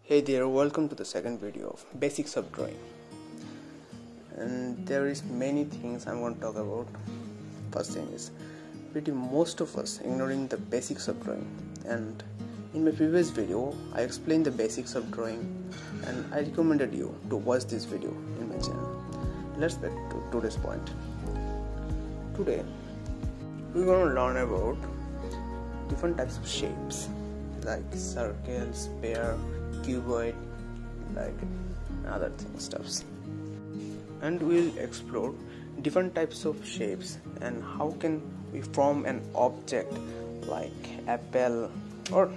Hey there, welcome to the second video of basics of drawing. And there is many things I'm going to talk about. First thing is pretty most of us ignoring the basics of drawing, and in my previous video I explained the basics of drawing and I recommended you to watch this video in my channel. Let's get to today's point. Today we're going to learn about different types of shapes like circle, sphere, cuboid, like other stuffs, and we'll explore different types of shapes and how can we form an object like apple or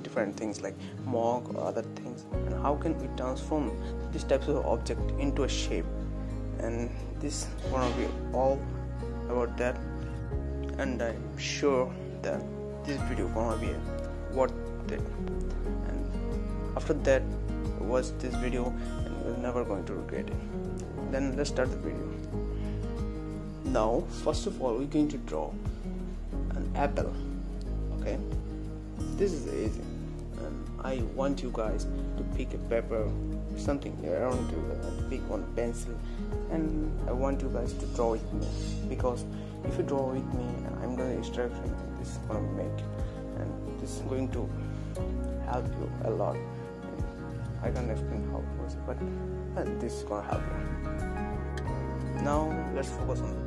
different things like mug or other things, and how can we transform these types of object into a shape. And this is gonna be all about that, and I'm sure that this video gonna be worth it. After that, watch this video and you're never going to regret it. Then let's start the video. Now, first of all, we're going to draw an apple. Okay, this is easy, and I want you guys to pick a paper, something around you, and pick one pencil, and I want you guys to draw with me, because if you draw with me and I'm going to instruction, this is going to make it, and this is going to help you a lot. I can't explain how it was, but this is gonna help you. Now let's focus on it.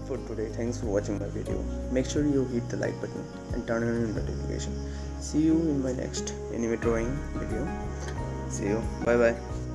For today. Thanks for watching my video. Make sure you hit the like button and turn on your notification. See you in my next anime drawing video. See you. Bye bye.